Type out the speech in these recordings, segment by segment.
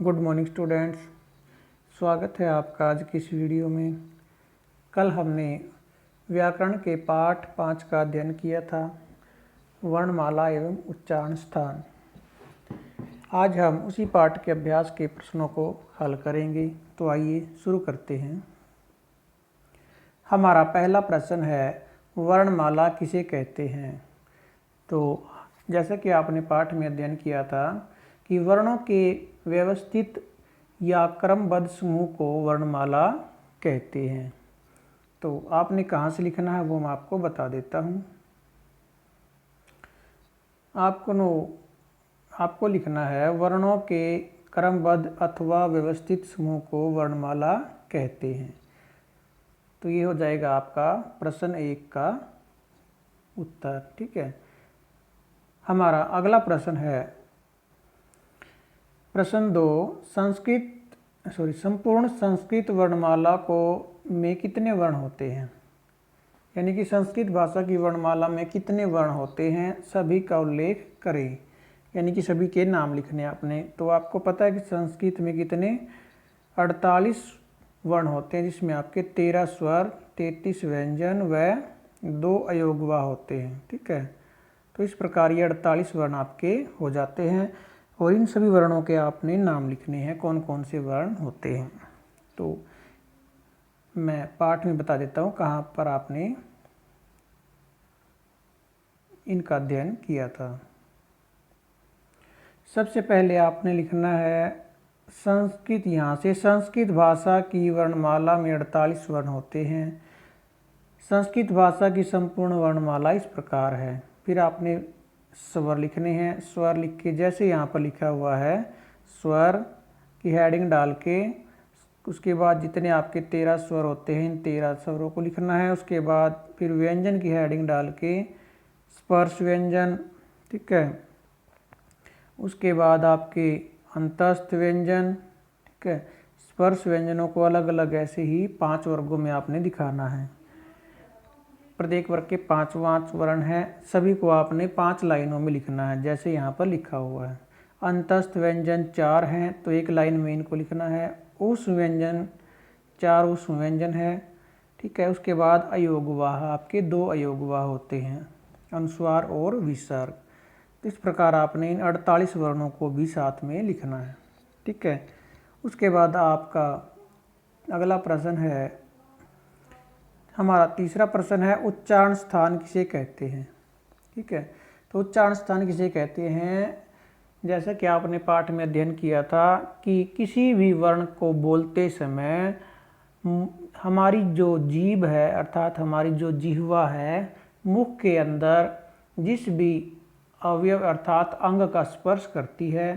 Good morning students, स्वागत है आपका आज की इस वीडियो में। कल हमने व्याकरण के पाठ 5 का अध्ययन किया था, वर्णमाला एवं उच्चारण स्थान। आज हम उसी पाठ के अभ्यास के प्रश्नों को हल करेंगे। तो आइए शुरू करते हैं। हमारा पहला प्रश्न है, वर्णमाला किसे कहते हैं। तो जैसा कि आपने पाठ में अध्ययन किया था कि वर्णों के व्यवस्थित या क्रमबद्ध समूह को वर्णमाला कहते हैं। तो आपने कहाँ से लिखना है वो मैं आपको बता देता हूँ। आपको लिखना है वर्णों के क्रमबद्ध अथवा व्यवस्थित समूह को वर्णमाला कहते हैं। तो ये हो जाएगा आपका प्रश्न 1 का उत्तर। ठीक है। हमारा अगला प्रश्न है प्रश्न 2, संपूर्ण संस्कृत वर्णमाला में कितने वर्ण होते हैं। यानी कि संस्कृत भाषा की वर्णमाला में कितने वर्ण होते हैं, सभी का उल्लेख करें। यानी कि सभी के नाम लिखने आपने। तो आपको पता है कि संस्कृत में कितने 48 वर्ण होते हैं, जिसमें आपके 13 स्वर, 33 व्यंजन व 2 अयोगवा होते हैं। ठीक है। तो इस प्रकार ये 48 वर्ण आपके हो जाते हैं और इन सभी वर्णों के आपने नाम लिखने हैं, कौन कौन से वर्ण होते हैं। तो मैं पाठ में बता देता हूँ कहाँ पर आपने इनका अध्ययन किया था। सबसे पहले आपने लिखना है संस्कृत। यहाँ से संस्कृत भाषा की वर्णमाला में 48 वर्ण होते हैं। संस्कृत भाषा की संपूर्ण वर्णमाला इस प्रकार है। फिर आपने स्वर लिखने हैं। स्वर लिख के जैसे यहाँ पर लिखा हुआ है, स्वर की हेडिंग डाल के उसके बाद जितने आपके 13 स्वर होते हैं, इन 13 स्वरों को लिखना है। उसके बाद फिर व्यंजन की हेडिंग डाल के स्पर्श व्यंजन। ठीक है। उसके बाद आपके अंतस्थ व्यंजन। ठीक है। स्पर्श व्यंजनों को अलग अलग ऐसे ही 5 वर्गों में आपने दिखाना है। प्रत्येक वर्ग के 5 वर्ण हैं, सभी को आपने 5 लाइनों में लिखना है, जैसे यहाँ पर लिखा हुआ है। अंतस्थ व्यंजन 4 हैं, तो 1 लाइन में इनको लिखना है। ऊष्म व्यंजन 4 ऊष्म व्यंजन है। ठीक है। उसके बाद अयोगवाह, आपके 2 अयोगवाह होते हैं, अनुस्वार और विसर्ग। तो इस प्रकार आपने इन 48 वर्णों को भी साथ में लिखना है। ठीक है। उसके बाद आपका अगला प्रश्न है, हमारा तीसरा प्रश्न है, उच्चारण स्थान किसे कहते हैं। ठीक है। तो उच्चारण स्थान किसे कहते हैं, जैसा कि आपने पाठ में अध्ययन किया था कि किसी भी वर्ण को बोलते समय हमारी जो जीभ है, अर्थात हमारी जो जिह्वा है, मुख के अंदर जिस भी अवयव अर्थात अंग का स्पर्श करती है,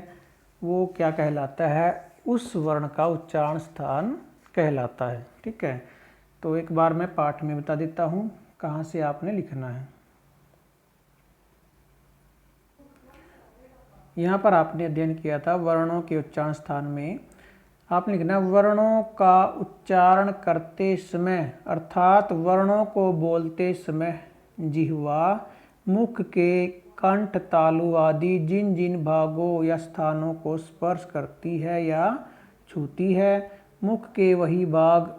वो क्या कहलाता है, उस वर्ण का उच्चारण स्थान कहलाता है। ठीक है। तो एक बार मैं पाठ में बता देता हूँ कहाँ से आपने लिखना है। यहाँ पर आपने अध्ययन किया था वर्णों के उच्चारण स्थान में आपने लिखना वर्णों का उच्चारण करते समय, अर्थात वर्णों को बोलते समय जिह्वा मुख के कंठ, तालु आदि जिन जिन भागों या स्थानों को स्पर्श करती है या छूती है, मुख के वही भाग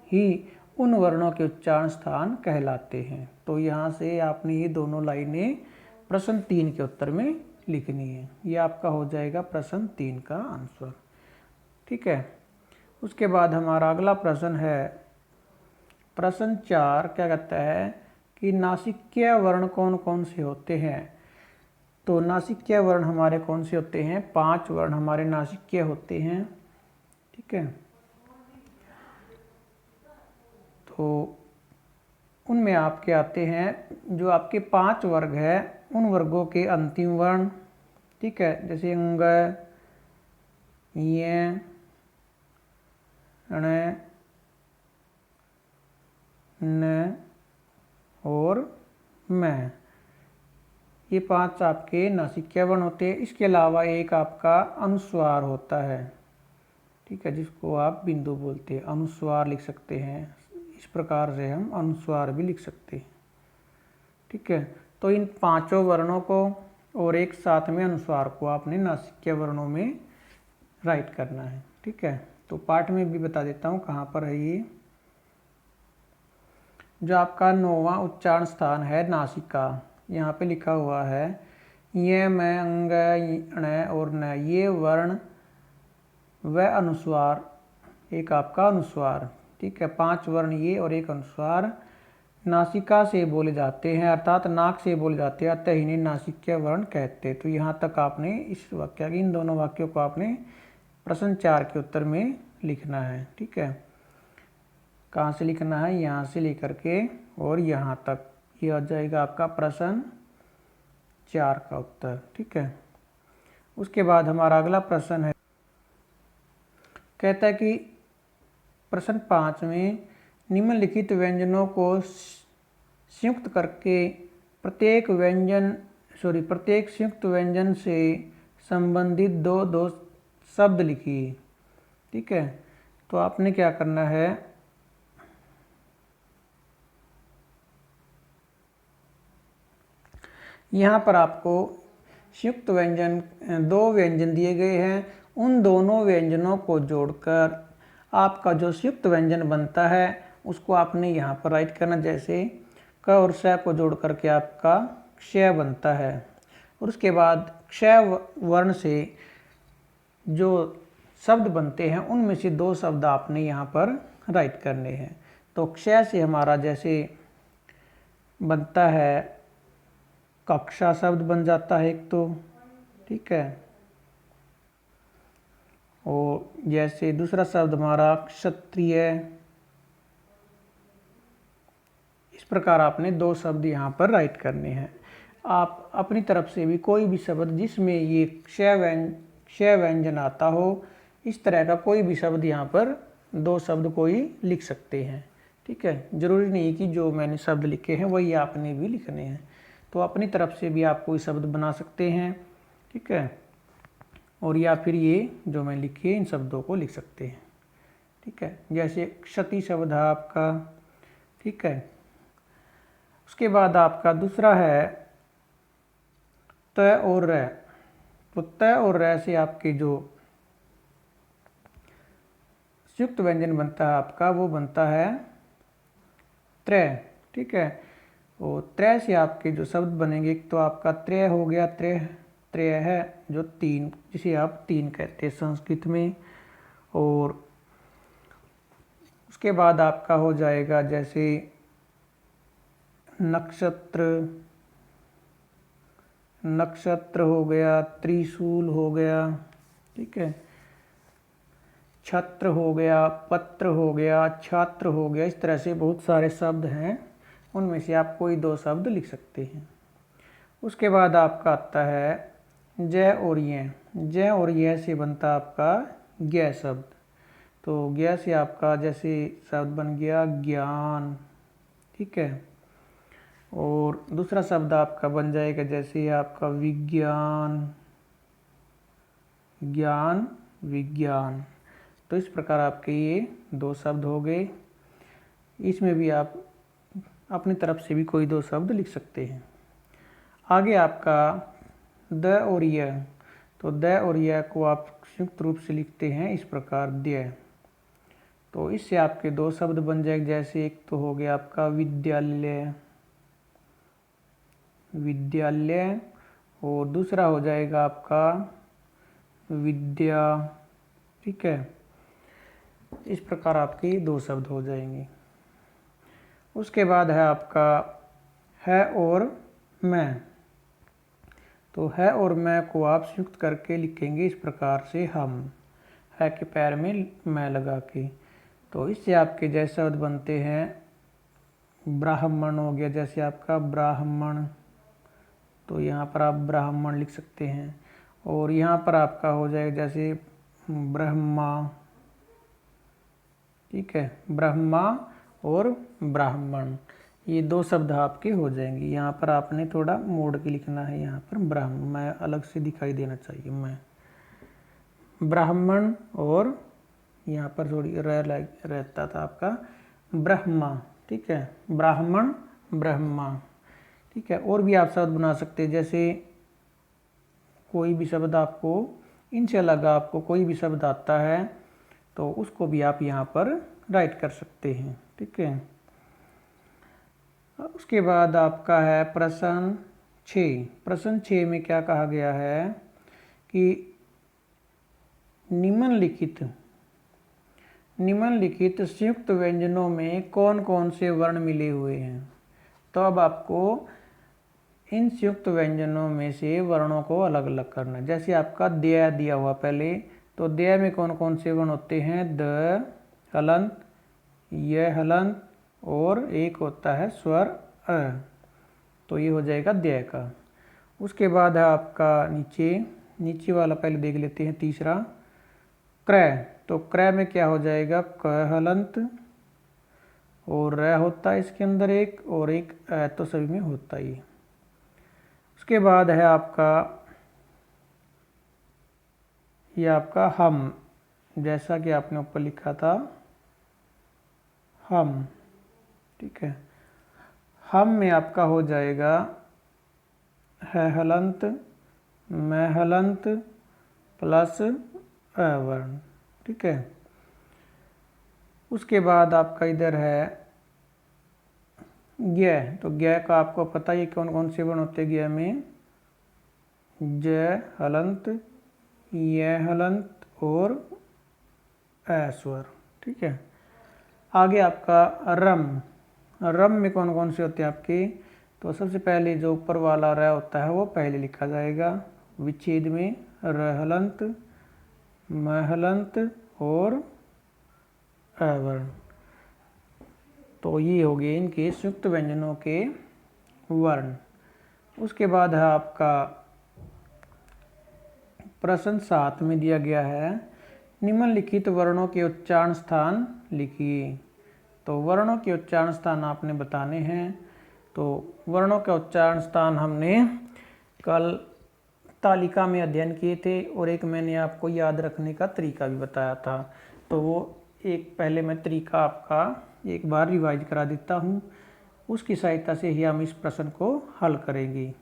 ही उन वर्णों के उच्चारण स्थान कहलाते हैं। तो यहाँ से आपने ये दोनों लाइनें प्रश्न 3 के उत्तर में लिखनी है। ये आपका हो जाएगा प्रश्न 3 का आंसर। ठीक है। उसके बाद हमारा अगला प्रश्न है प्रश्न 4, क्या कहता है कि नासिक्य वर्ण कौन कौन से होते हैं। तो नासिक्य वर्ण हमारे कौन से होते हैं, 5 वर्ण हमारे नासिक्य होते हैं। ठीक है। तो उनमें आपके आते हैं जो आपके 5 वर्ग है, उन वर्गों के अंतिम वर्ण। ठीक है। जैसे अंग, य, ण, न और म, ये 5 आपके नासिक्य वर्ण होते हैं। इसके अलावा एक आपका अनुस्वार होता है। ठीक है। जिसको आप बिंदु बोलते हैं, अनुस्वार लिख सकते हैं। इस प्रकार से हम अनुस्वार भी लिख सकते हैं। ठीक है। तो इन 5 वर्णों को और एक साथ में अनुस्वार को आपने नासिक्य वर्णों में राइट करना है। ठीक है, तो पाठ में भी बता देता हूँ कहाँ पर है ये। जो आपका 9वां उच्चारण स्थान है नासिका, यहाँ पे लिखा हुआ है ये, मैं, अंग, ण और न, ये वर्ण व अनुस्वार, एक आपका अनुस्वार। ठीक है, 5 वर्ण ये और एक अनुस्वार नासिका से बोले जाते हैं, अर्थात नाक से बोले जाते हैं, अतः इन्हें नासिक्य वर्ण कहते हैं। तो यहाँ तक आपने इस वाक्य इन दोनों वाक्यों को आपने प्रश्न 4 के उत्तर में लिखना है। ठीक है, कहाँ से लिखना है, यहाँ से लेकर के और यहाँ तक, ये आ जाएगा आपका प्रश्न 4 का उत्तर। ठीक है, उसके बाद हमारा अगला प्रश्न है, कहता है कि प्रश्न 5 में निम्नलिखित व्यंजनों को संयुक्त करके प्रत्येक संयुक्त व्यंजन से संबंधित दो शब्द लिखिए। ठीक है, तो आपने क्या करना है, यहाँ पर आपको संयुक्त व्यंजन 2 व्यंजन दिए गए हैं, उन दोनों व्यंजनों को जोड़कर आपका जो संयुक्त व्यंजन बनता है उसको आपने यहाँ पर राइट करना। जैसे क और श को जोड़ करके आपका क्षय बनता है, और उसके बाद क्षय वर्ण से जो शब्द बनते हैं उनमें से 2 शब्द आपने यहाँ पर राइट करने हैं। तो क्षय से हमारा जैसे बनता है कक्षा शब्द बन जाता है एक तो। ठीक है, और जैसे दूसरा शब्द हमारा क्षत्रिय, इस प्रकार आपने 2 शब्द यहाँ पर राइट करने हैं। आप अपनी तरफ से भी कोई भी शब्द जिसमें ये क्षय व्यंजन आता हो, इस तरह का कोई भी शब्द यहाँ पर 2 शब्द कोई लिख सकते हैं। ठीक है, जरूरी नहीं कि जो मैंने शब्द लिखे हैं वही आपने भी लिखने हैं, तो अपनी तरफ से भी आप कोई शब्द बना सकते हैं। ठीक है, और या फिर ये जो मैं लिखे इन शब्दों को लिख सकते हैं। ठीक है, जैसे क्षति शब्द है आपका। ठीक है, उसके बाद आपका दूसरा है त और र। तो त और र से आपके जो संयुक्त व्यंजन बनता है आपका वो बनता है त्रय। ठीक है, और त्रय से आपके जो शब्द बनेंगे, एक तो आपका त्रय हो गया, त्रय है जो 3, जिसे आप 3 कहते हैं संस्कृत में। और उसके बाद आपका हो जाएगा जैसे नक्षत्र हो गया, त्रिशूल हो गया। ठीक है, छत्र हो गया, पत्र हो गया, छात्र हो गया। इस तरह से बहुत सारे शब्द हैं, उनमें से आप कोई 2 शब्द लिख सकते हैं। उसके बाद आपका आता है जय और ये। जय और ये से बनता आपका ज्ञ शब्द। तो ज्ञ से आपका जैसे शब्द बन गया ज्ञान। ठीक है, और दूसरा शब्द आपका बन जाएगा जैसे आपका विज्ञान, ज्ञान, विज्ञान। तो इस प्रकार आपके ये 2 शब्द हो गए। इसमें भी आप अपनी तरफ से भी कोई 2 शब्द लिख सकते हैं। आगे आपका द और य। तो द और य को आप संयुक्त रूप से लिखते हैं इस प्रकार द्य। तो इससे आपके 2 शब्द बन जाएंगे। जैसे एक तो हो गया आपका विद्यालय, विद्यालय, और दूसरा हो जाएगा आपका विद्या। ठीक है, इस प्रकार आपके 2 शब्द हो जाएंगे। उसके बाद है आपका है और मैं। तो है और मैं को आप संयुक्त करके लिखेंगे इस प्रकार से, हम है के पैर में मैं लगा के। तो इससे आपके जैसे शब्द बनते हैं ब्राह्मण हो गया, जैसे आपका ब्राह्मण, तो यहाँ पर आप ब्राह्मण लिख सकते हैं। और यहाँ पर आपका हो जाएगा जैसे ब्रह्मा। ठीक है, ब्रह्मा और ब्राह्मण, ये 2 शब्द आपके हो जाएंगे। यहाँ पर आपने थोड़ा मोड़ के लिखना है, यहाँ पर ब्राह्मण मैं अलग से दिखाई देना चाहिए, मैं ब्राह्मण, और यहाँ पर थोड़ी रहता था आपका ब्रह्मा। ठीक है, ब्राह्मण, ब्रह्मा। ठीक है, और भी आप शब्द बना सकते हैं, जैसे कोई भी शब्द आपको इनसे अलग आपको कोई भी शब्द आता है तो उसको भी आप यहाँ पर राइट कर सकते हैं। ठीक है, उसके बाद आपका है प्रश्न 6। प्रश्न 6 में क्या कहा गया है कि निम्नलिखित संयुक्त व्यंजनों में कौन कौन से वर्ण मिले हुए हैं। तो अब आपको इन संयुक्त व्यंजनों में से वर्णों को अलग अलग करना है। जैसे आपका द्य दिया हुआ पहले, तो द्य में कौन कौन से वर्ण होते हैं, द हलंत, य हलंत और एक होता है स्वर अ। तो ये हो जाएगा द्य का। उसके बाद है आपका नीचे वाला पहले देख लेते हैं, तीसरा क्रय। तो क्रय में क्या हो जाएगा, क हलंत और र होता है इसके अंदर एक, और एक अ तो सभी में होता ही। उसके बाद है आपका ये आपका हम, जैसा कि आपने ऊपर लिखा था हम। ठीक है, हम में आपका हो जाएगा है हलंत, मैं हलंत प्लस अ वर्ण। ठीक है, उसके बाद आपका इधर है ज्ञ। तो ज्ञ का आपको पता ही कौन कौन से वर्ण होते हैं ज्ञ में, ज हलंत, य हलंत और अ स्वर। ठीक है, आगे आपका रम में कौन कौन से होते हैं आपके, तो सबसे पहले जो ऊपर वाला र होता है वो पहले लिखा जाएगा, विच्छेद में र हलंत, म हलंत और अ वर्ण। तो ये हो गए इनके संयुक्त व्यंजनों के वर्ण। उसके बाद है आपका प्रश्न 7 में दिया गया है, निम्नलिखित वर्णों के उच्चारण स्थान लिखिए। तो वर्णों के उच्चारण स्थान आपने बताने हैं। तो वर्णों का उच्चारण स्थान हमने कल तालिका में अध्ययन किए थे, और एक मैंने आपको याद रखने का तरीका भी बताया था। तो वो एक पहले मैं तरीका आपका एक बार रिवाइज करा देता हूँ, उसकी सहायता से ही हम इस प्रश्न को हल करेंगे।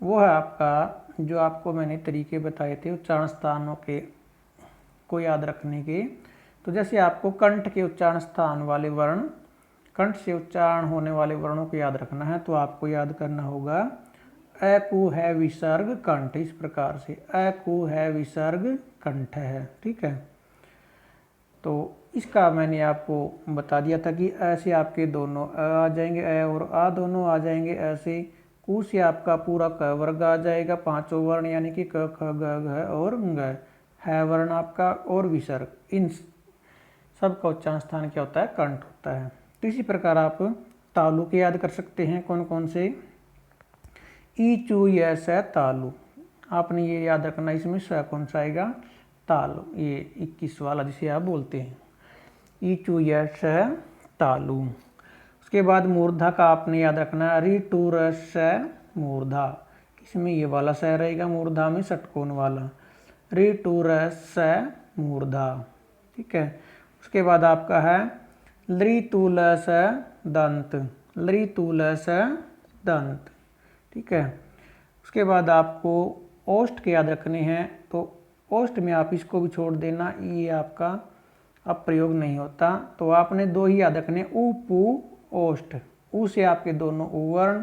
वो है आपका जो आपको मैंने तरीके बताए थे उच्चारण स्थानों के को याद रखने के। तो जैसे आपको कंठ के उच्चारण स्थान वाले वर्ण, कंठ से उच्चारण होने वाले वर्णों को याद रखना है, तो आपको याद करना होगा अ कु है विसर्ग कंठ, इस प्रकार से अ कु है विसर्ग कंठ है। ठीक है, तो इसका मैंने आपको बता दिया था कि अ से आपके दोनों अ आ जाएंगे, अ और आ दोनों आ जाएंगे अ से। कु से आपका पूरा क वर्ग आ जाएगा, पांचों वर्ण यानी कि क ख ग घ और घ। है वर्ण आपका और विसर्ग, इन सब का उच्चारण स्थान क्या होता है, कंठ होता है। तो इसी प्रकार आप तालु के याद कर सकते हैं, कौन कौन से, ई चू य स तालु। आपने ये याद रखना, इसमें स कौन सा आएगा, तालु, ये 21 वाला जिसे आप बोलते हैं, ई चू य स तालु। उसके बाद मूर्धा का आपने याद रखना, री टू र स मूर्धा, इसमें ये वाला स रहेगा मूर्धा में, षटकोण वाला, री टू र स मूर्धा। ठीक है, उसके बाद आपका है लृ तू ल स दंत, लृ तू ल स दंत। ठीक है, उसके बाद आपको ओष्ठ के याद रखने हैं। तो ओष्ठ में आप इसको भी छोड़ देना, ये आपका अब प्रयोग नहीं होता। तो आपने दो ही याद रखने, उ पू ओष्ठ। उ से आपके दोनों उवर्ण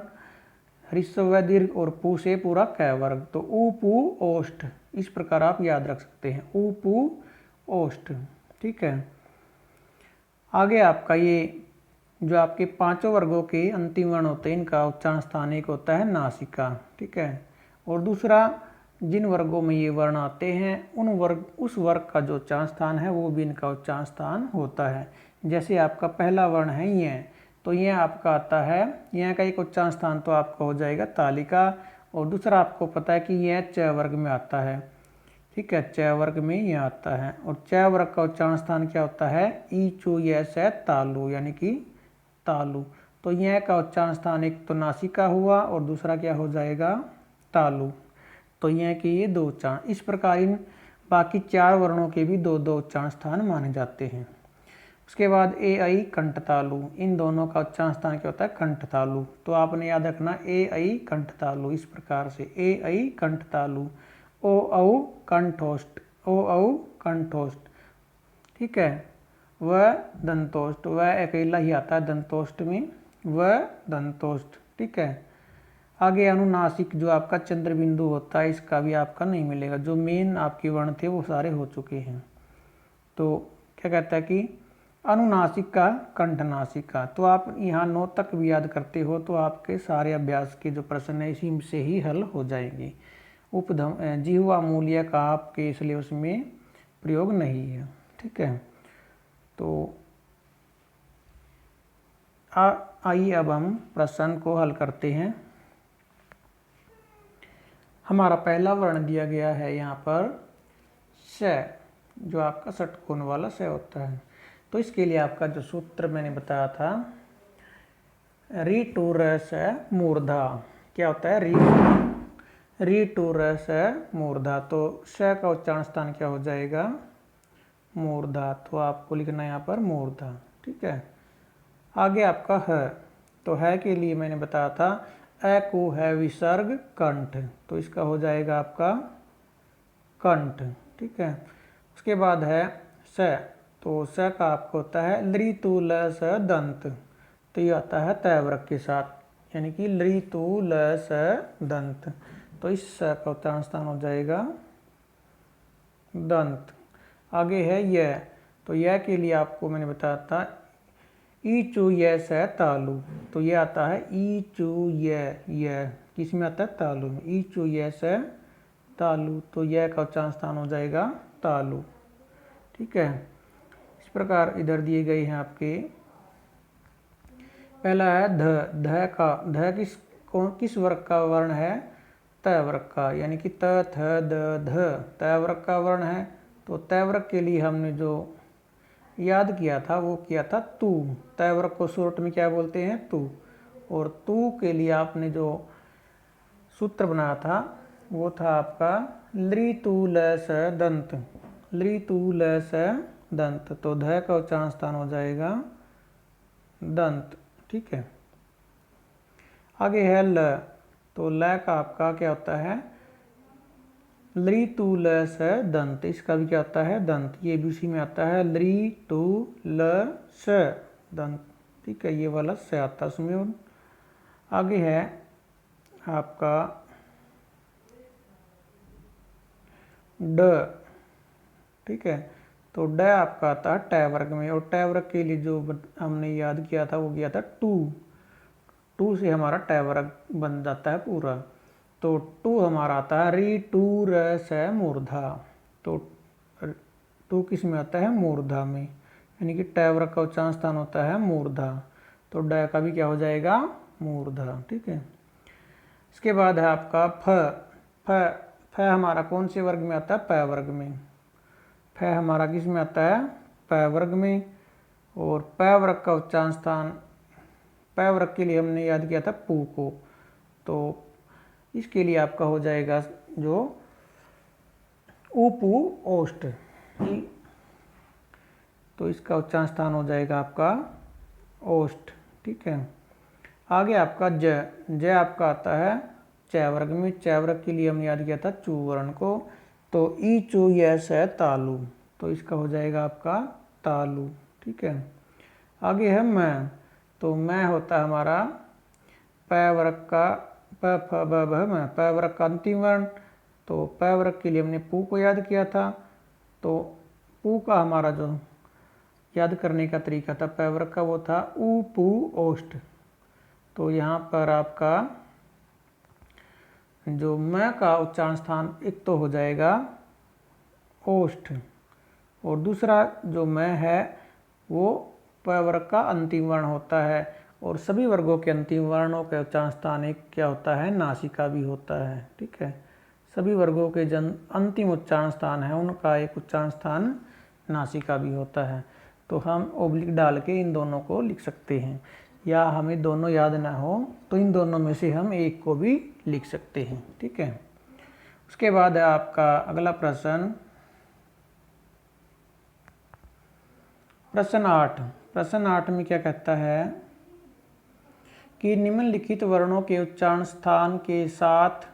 ह्रस्व व दीर्घ, और पू से पूरा क वर्ग। तो उ पू ओष्ठ, इस प्रकार आप याद रख सकते हैं, उ पू ओष्ठ। ठीक है, आगे आपका ये जो आपके पांचों वर्गों के अंतिम वर्ण होते हैं, इनका उच्चारण स्थान एक होता है नासिका। ठीक है, और दूसरा जिन वर्गों में ये वर्ण आते हैं उस वर्ग का जो उच्चारण स्थान है वो भी इनका उच्चारण स्थान होता है। जैसे आपका पहला वर्ण है य, तो यह आपका आता है, यह का एक उच्चारण स्थान तो आपका हो जाएगा तालिका, और दूसरा आपको पता है कि यह च वर्ग में आता है। ठीक है, च वर्ग में यह आता है, और च वर्ग का उच्चारण स्थान क्या होता है, ई चू य स तालु, यानी कि तालु। तो यह का उच्चारण स्थान एक तो नासिका हुआ, और दूसरा क्या हो जाएगा, तालु। तो यह कि ये दो उच्चारण, इस प्रकार इन बाकी चार वर्णों के भी दो दो उच्चारण स्थान माने जाते हैं। उसके बाद ए आई कंठ तालु, इन दोनों का उच्चारण स्थान क्या होता है, कंठ तालु। तो आपने याद रखना ए आई कंठ तालु, इस प्रकार से ए आई कंठ तालु। ओ औ कंठोष्ठ, ओ औ कंठोष्ठ, ठीक है। व दंतोष्ठ, वह अकेला ही आता है दंतोष्ठ में, व दंतोष्ठ, ठीक है। आगे अनुनासिक जो आपका चंद्र बिंदु होता है इसका भी आपका नहीं मिलेगा, जो मेन आपके वर्ण थे वो सारे हो चुके हैं। तो क्या कहता है कि अनुनासिक का कंठनासिक का, तो आप यहाँ 9 तक भी याद करते हो तो आपके सारे अभ्यास के जो प्रश्न है इसी से ही हल हो जाएंगे। उपधम जिह्वा मूल्य का आपके सिलेबस में प्रयोग नहीं है, ठीक है। तो आइए अब हम प्रश्न को हल करते हैं। हमारा पहला वर्ण दिया गया है यहाँ पर स, जो आपका षटकोण वाला स होता है। तो इसके लिए आपका जो सूत्र मैंने बताया था, री टू र स मूर्धा, क्या होता है री टू र स मूर्धा, तो स का उच्चारण स्थान क्या हो जाएगा, मूर्धा, तो आपको लिखना है यहाँ पर मूर्धा, ठीक है। आगे आपका है, तो है के लिए मैंने बताया था अ को है विसर्ग कंठ, तो इसका हो जाएगा आपका कंठ, ठीक है। उसके बाद है स, तो स का आपको होता है लृ तु ल स दंत, तो ये आता है तय वर्ग के साथ, यानी कि लृ तु ल स दंत, तो इस स का उच्चारण स्थान हो जाएगा दंत। आगे है यह, तो यह के लिए आपको मैंने बताया था ई चू य स तालु, तो यह आता है ई चू य, किस में आता है तालु में, ई चू य स तालु, तो यह का उच्चारण स्थान हो जाएगा तालु, ठीक है। इस प्रकार इधर दिए गए हैं आपके, पहला है ध का, ध किस वर्ग का वर्ण है, तय वर्ग का, यानी कि त थ द ध तय वर्ग का वर्ण है। तो तय वर्ग के लिए हमने जो याद किया था वो किया था तू, तय वर्ग को शॉर्ट में क्या बोलते हैं तू, और तू के लिए आपने जो सूत्र बनाया था वो था आपका लृ तु ल स दंत, लृ तु ल स दंत, तो ध का उच्चारण स्थान हो जाएगा दंत, ठीक है। आगे है ल, तो ल का आपका क्या होता है लृ तु ल स दंत, इसका भी क्या होता है दंत, ये भी उसी में आता है लृ तु ल स दंत, ठीक है, ये वाला स आता है उसमें। आगे है आपका ड, ठीक है, तो ड आपका आता है टय वर्ग में, और टय वर्ग के लिए जो हमने याद किया था वो किया था टू, टू से हमारा टय वर्ग बन जाता है पूरा, तो टू हमारा आता है री टू र स मूर्धा, तो टू किस में आता है मूर्धा में, यानी कि टय वर्ग का उच्चारण स्थान होता है मूर्धा, तो ड का भी क्या हो जाएगा मूर्धा, ठीक है। इसके बाद है आपका फ, फ हमारा कौन से वर्ग में आता है प वर्ग में, फ हमारा किस में आता है प वर्ग में, और प वर्ग का उच्चारण स्थान, प वर्ग के लिए हमने याद किया था पू को, तो इसके लिए आपका हो जाएगा जो उपू ओष्ठ, तो इसका उच्चारण स्थान हो जाएगा आपका ओष्ठ, ठीक है। आगे आपका ज आपका आता है च वर्ग में, च वर्ग के लिए हमने याद किया था चू वर्ण को, तो ई चू य स तालु, तो इसका हो जाएगा आपका तालु, ठीक है। आगे है मैं, तो मैं होता है हमारा प वर्ग का प फ ब भ म, प वर्ग का अंतिम वर्ण, तो प वर्ग के लिए हमने पू को याद किया था, तो पू का हमारा जो याद करने का तरीका था प वर्ग का वो था उ पू ओष्ठ, तो यहाँ पर आपका जो म का उच्चारण स्थान एक तो हो जाएगा ओष्ठ, और दूसरा जो म है वो प वर्ग का अंतिम वर्ण होता है, और सभी वर्गों के अंतिम वर्णों के उच्चारण स्थान एक क्या होता है नासिका भी होता है, ठीक है। सभी वर्गों के अंतिम उच्चारण स्थान है उनका एक उच्चारण स्थान नासिका भी होता है, तो हम ओब्लिक डाल के इन दोनों को लिख सकते हैं, या हमें दोनों याद ना हो तो इन दोनों में से हम एक को भी लिख सकते हैं, ठीक है। उसके बाद है आपका अगला प्रश्न, प्रश्न 8। प्रश्न 8 में क्या कहता है कि निम्नलिखित वर्णों के उच्चारण स्थान के साथ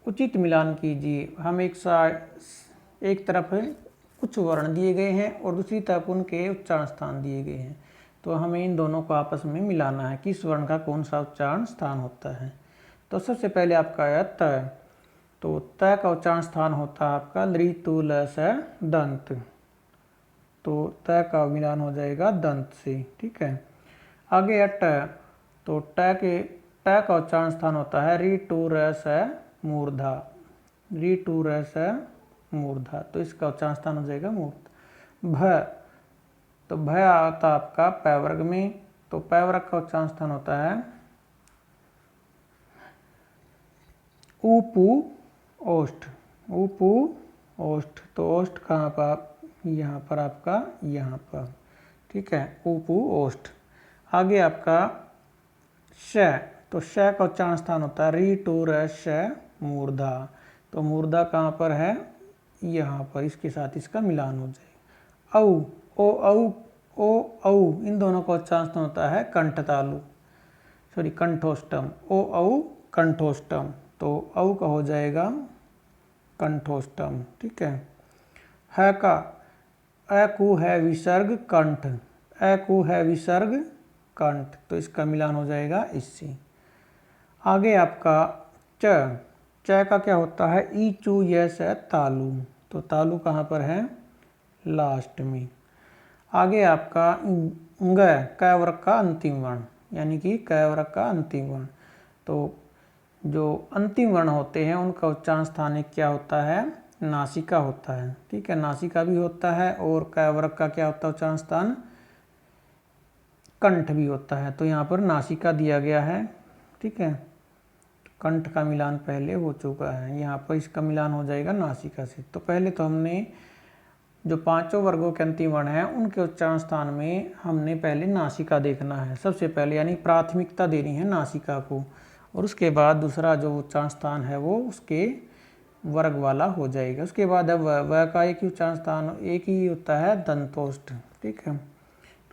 उचित मिलान कीजिए। हम एक तरफ कुछ वर्ण दिए गए हैं और दूसरी तरफ उनके उच्चारण स्थान दिए गए हैं, तो हमें इन दोनों को आपस में मिलाना है, किस वर्ण का कौन सा उच्चारण स्थान होता है। तो सबसे पहले आपका आया त, तो त का उच्चारण स्थान होता है आपका लृ तु ल स दंत, तो त का मिलान हो जाएगा दंत से, ठीक है। आगे ट, तो ट का उच्चारण स्थान होता है ऋ टू र स मूर्धा, ऋ टू र स मूर्धा, तो इसका उच्चारण स्थान हो जाएगा मूर्ध। भ, तो भ आता आपका पै वर्ग में, तो पै वर्ग का उच्चारण स्थान होता है उपु ओष्ठ, उपु ओष्ठ, तो ओष्ठ कहाँ पर, यहाँ पर आपका, यहाँ पर, ठीक है, उपु ओष्ठ। आगे आपका श, तो श का उच्चारण स्थान होता है ऋ टू र श मूर्धा, तो मूर्धा कहाँ पर है, यहाँ पर, इसके साथ इसका मिलान हो जाएगा। औ, ओ औ, इन दोनों का उच्चारण स्थान होता है कंठतालु, सॉरी कंठोष्टम, ओ औ कंठोष्टम, तो औ का हो जाएगा कंठोष्टम, ठीक है। ह का, अ कु है विसर्ग कंठ, अ कु है विसर्ग कंठ, तो इसका मिलान हो जाएगा इससे। आगे आपका च, च का क्या होता है ई चू यस तालु, तो तालु कहाँ पर है, लास्ट में। आगे आपका ग, क वर्ग का अंतिम वर्ण, यानी कि क वर्ग का अंतिम वर्ण, तो जो अंतिम वर्ण होते हैं उनका उच्चारण स्थान क्या होता है, नासिका होता है, ठीक है, नासिका भी होता है, और क वर्ग का क्या होता है उच्चारण स्थान, कंठ भी होता है, तो यहाँ पर नासिका दिया गया है, ठीक है, कंठ का मिलान पहले हो चुका है, यहाँ पर इसका मिलान हो जाएगा नासिका से। तो पहले तो हमने जो पांचों वर्गों के अंतिम वर्ण हैं उनके उच्चारण स्थान में हमने पहले नासिका देखना है सबसे पहले, यानी प्राथमिकता देनी है नासिका को, और उसके बाद दूसरा जो उच्चारण स्थान है वो उसके वर्ग वाला हो जाएगा। उसके बाद अब व का एक ही उच्चारण स्थान एक ही होता है दंतोष्ठ, ठीक है,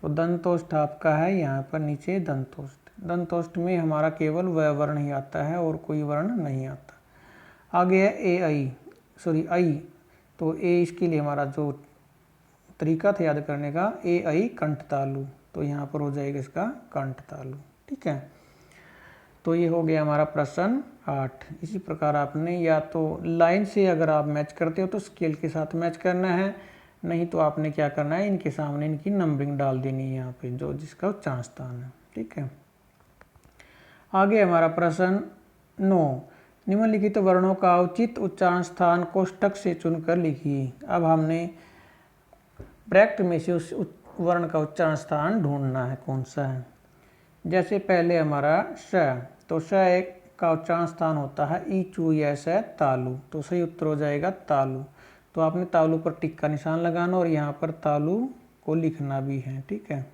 तो दंतोष्ठ आपका है यहाँ पर नीचे दंतोष्ठ, दंतोष्ठ में हमारा केवल व वर्ण ही आता है और कोई वर्ण नहीं आता। आगे है ए आई, सॉरी आई, तो ए इसके लिए हमारा जो तरीका था याद करने का, ए आई कंठ तालु, तो यहाँ पर हो जाएगा इसका कंठ तालु, ठीक है। तो ये हो गया हमारा प्रश्न 8। इसी प्रकार आपने या तो लाइन से अगर आप मैच करते हो तो स्केल के साथ मैच करना है, नहीं तो आपने क्या करना है, इनके सामने इनकी नंबरिंग डाल देनी है यहाँ पे जो जिसका उच्चारण स्थान है, ठीक है। आगे हमारा प्रश्न 9, निम्नलिखित वर्णों का उचित उच्चारण स्थान कोष्ठक से चुनकर लिखिए। अब हमने ब्रैकेट में से उस वर्ण का उच्चारण स्थान ढूंढना है कौन सा है। जैसे पहले हमारा श, तो श एक का उच्चारण स्थान होता है ई चू यस तालु, तो सही उत्तर हो जाएगा तालु, तो आपने तालु पर टिक का निशान लगाना और यहाँ पर तालु को लिखना भी है, ठीक है।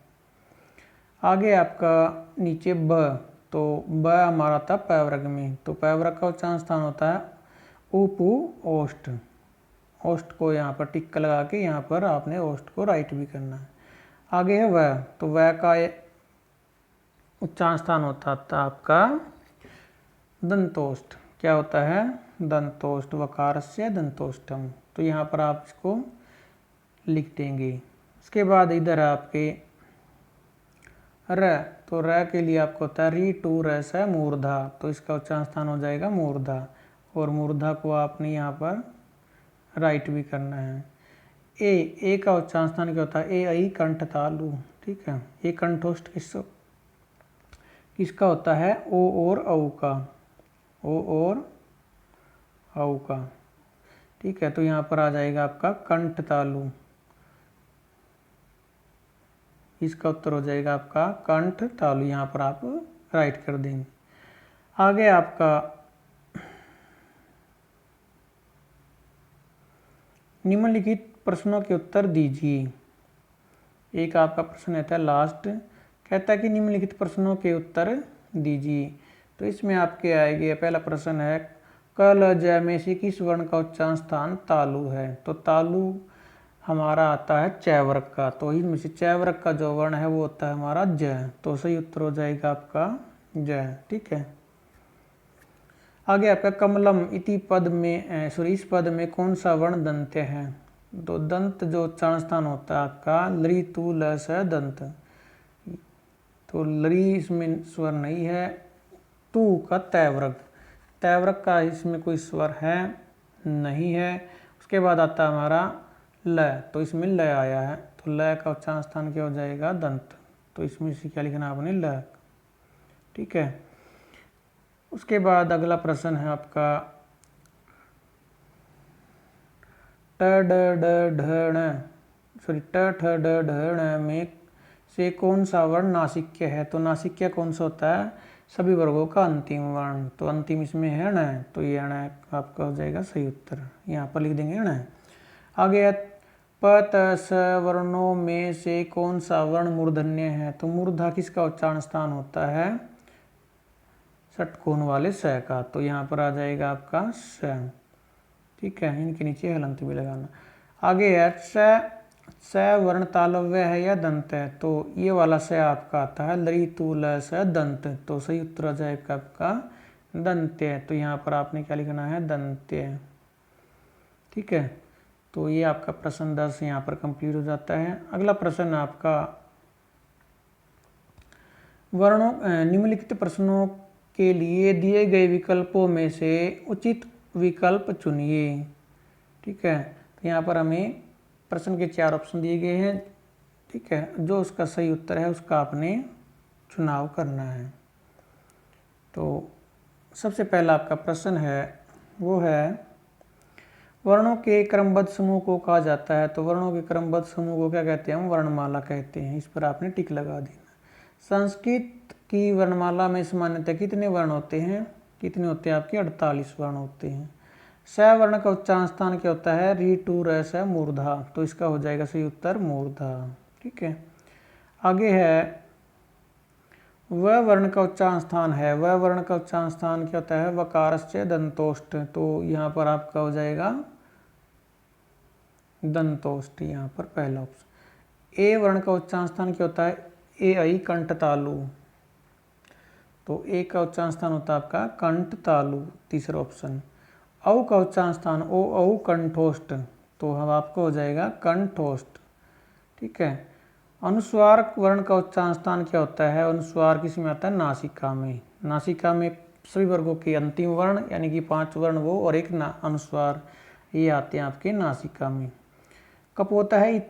आगे आपका नीचे ब, तो ब हमारा था पै वर्ग में, तो पै वर्ग का उच्चारण स्थान होता है उपु ओष्ठ, ओष्ठ को यहाँ पर टिक लगा के यहाँ पर आपने ओष्ठ को राइट भी करना है। आगे है वह, तो वह का उच्चारण स्थान होता था आपका दंतोष्ठ, क्या होता है दंतोष्ठ, वकार से दंतोष्ठम, तो यहाँ पर आप इसको लिख देंगे। उसके बाद इधर आपके र, तो र के लिए आपको होता है री टू रस है मूर्धा, तो इसका उच्चारण स्थान हो जाएगा मूर्धा, और मूर्धा को आपने यहाँ पर राइट भी करना है। ए का उच्चारण स्थान क्या होता है, ए आई कंठ तालु, ठीक है, ए कंठोष्ठ किसका होता है, ओ और औ का, ओ और औ का, ठीक है, तो यहाँ पर आ जाएगा आपका कंठ तालु, इसका उत्तर हो जाएगा आपका कंठ तालु, यहाँ पर आप राइट कर देंगे। आगे आपका निम्नलिखित प्रश्नों के उत्तर दीजिए। एक आपका प्रश्न रहता है लास्ट, कहता है कि निम्नलिखित प्रश्नों के उत्तर दीजिए। तो इसमें आपके आएंगे, पहला प्रश्न है क ल ज में से किस वर्ण का उच्चारण स्थान तालु है, तो तालु हमारा आता है च वर्ग का, तो इनमें से च वर्ग का जो वर्ण है वो होता है हमारा ज, तो सही उत्तर हो जाएगा आपका ज, ठीक है। आगे आपका कमलम इति पद में इस पद में कौन सा वर्ण दंत्य है? तो दंत जो उच्चारण स्थान होता है आपका लरी तू ल स दंत, तो लरी इसमें स्वर नहीं है। तू का तैवर्ग, तैवर्ग का इसमें कोई स्वर है नहीं है। उसके बाद आता है हमारा ल, तो इसमें ल आया है, तो ल का उच्चारण स्थान क्या हो जाएगा? दंत। तो इसमें से क्या लिखना आपने? ल। ठीक है। उसके बाद अगला प्रश्न है आपका ट ड ड ढ ण सॉरी ट ठ ड ढ ण में से कौन सा वर्ण नासिक्य है? तो नासिक्य कौन सा होता है? सभी वर्गों का अंतिम वर्ण, तो अंतिम इसमें है ण, तो ये ण आपका हो जाएगा सही उत्तर, यहाँ पर लिख देंगे ण। आगे प त स वर्णों में से कौन सा वर्ण मूर्धन्य है? तो मूर्धा किसका उच्चारण स्थान होता है? षटकोण वाले स का, तो यहाँ पर आ जाएगा आपका स। ठीक है, इनके नीचे हलंत भी लगाना। आगे है स वर्ण तालव्य है या दंत है? तो ये वाला स आपका आता है लरी तू ल स दंत, तो सही उत्तर आ जाएगा आपका दंत्य। तो यहाँ पर आपने क्या लिखना है? दंत्य। ठीक है, तो ये आपका प्रश्न 10 यहाँ पर कंप्लीट हो जाता है। अगला प्रश्न आपका वर्णों निम्नलिखित प्रश्नों के लिए दिए गए विकल्पों में से उचित विकल्प चुनिए। ठीक है, तो यहाँ पर हमें प्रश्न के 4 ऑप्शन दिए गए हैं। ठीक है, जो उसका सही उत्तर है उसका आपने चुनाव करना है। तो सबसे पहला आपका प्रश्न है वो है वर्णों के क्रमबद्ध समूह को कहा जाता है? तो वर्णों के क्रमबद्ध समूह को क्या कहते हैं? हम वर्णमाला कहते हैं। इस पर आपने टिक लगा देना। संस्कृत की वर्णमाला में सामान्यतः कितने वर्ण होते हैं? कितने होते हैं आपके? 48 वर्ण होते हैं। स वर्ण का उच्चारण स्थान क्या होता है? री टू र स मूर्धा, तो इसका हो जाएगा सही उत्तर मूर्धा। ठीक है, आगे है व वर्ण का उच्चारण स्थान है, व वर्ण का उच्चारण स्थान क्या होता है? वकारस्य दंतोष्ट, तो यहाँ पर आपका हो जाएगा दंतोष्ट, यहाँ पर पहला ऑप्शन। ए वर्ण का उच्चारण स्थान क्या होता है? ए आई कंठ तालु, तो ए का उच्चारण स्थान होता है आपका कंठ तालु, तीसरा ऑप्शन। औ का उच्चारण स्थान ओ औ कंठोष्ट, तो हम आपको हो जाएगा कंठोष्ट। ठीक है, अनुस्वार वर्ण का उच्चारण स्थान क्या होता है? अनुस्वार किस में आता है? नासिका में। नासिका में सभी वर्गों के अंतिम वर्ण यानी कि 5 वर्ण वो और एक अनुस्वार, ये आते हैं आपके नासिका में। कब होता है?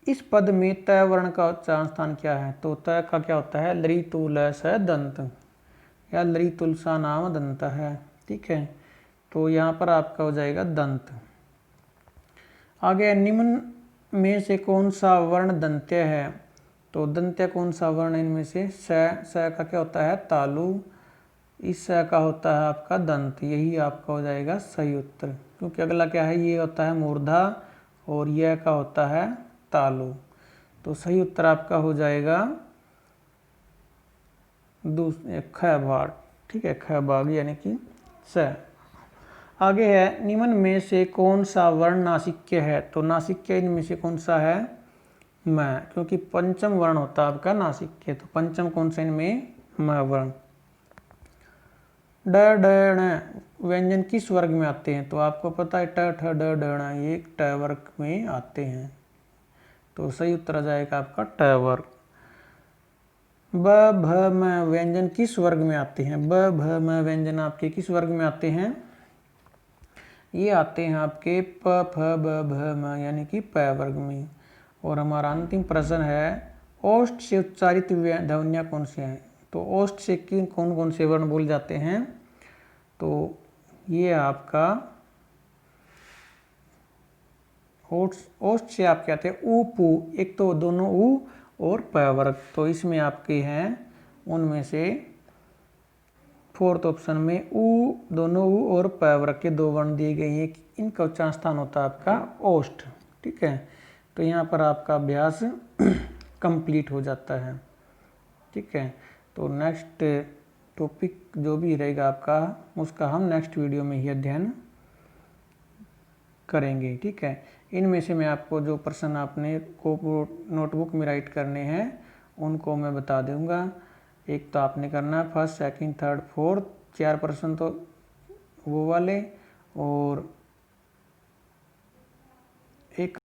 इस पद में त वर्ण का उच्चारण स्थान क्या है? तो त का क्या होता है? लरी तू ल स दंत या लरी तुलसा नाम दंत है। ठीक है, तो यहाँ पर आपका हो जाएगा दंत। आगे निम्न में से कौन सा वर्ण दंत्य है? तो दंत्य कौन सा वर्ण इनमें से? स का क्या होता है? तालु, इस स का होता है आपका दंत, यही आपका हो जाएगा सही उत्तर, क्योंकि अगला क्या है? ये होता है मूर्धा और यह का होता है तालु, तो सही उत्तर आपका हो जाएगा ख भाग। ठीक है, ख भाग यानी कि स। आगे है निम्न में से कौन सा वर्ण नासिक्य है? तो नासिक्य इनमें से कौन सा है? म, क्योंकि पंचम वर्ण होता है आपका नासिक्य, तो पंचम कौन सा इनमें? म वर्ण। ड ड ण व्यंजन किस वर्ग में आते हैं? तो आपको पता है ट ठ ड ड ण ये ट वर्ग में आते हैं, तो सही उत्तर आ जाएगा आपका ट वर्ग। ब भ म व्यंजन किस वर्ग में आते हैं? ब भ म व्यंजन आपके किस वर्ग में आते हैं? ये आते हैं आपके प फ ब भ म यानी कि प वर्ग में। और हमारा अंतिम प्रश्न है ओष्ठ से उच्चारित ध्वनियाँ कौन सी हैं? तो ओष्ठ से कौन कौन से वर्ण बोले जाते हैं? तो ये आपका ओष्ठ से आप कहते हैं ऊ पू, एक तो दोनों ऊ और प वर्ग, तो इसमें आपके हैं उनमें से 4th ऑप्शन में ऊ, दोनों ऊ और प वर्ग के 2 वर्ण दिए गए हैं, इनका उच्चारण स्थान होता है आपका ओष्ठ। ठीक है, तो यहाँ पर आपका अभ्यास कंप्लीट हो जाता है। ठीक है, तो नेक्स्ट टॉपिक जो भी रहेगा आपका उसका हम नेक्स्ट वीडियो में ही अध्ययन करेंगे। ठीक है, इनमें से मैं आपको जो प्रश्न आपने को नोटबुक में राइट करने हैं उनको मैं बता दूंगा। एक तो आपने करना है फर्स्ट, सेकंड, थर्ड, फोर्थ, 4 प्रश्न तो वो वाले, और एक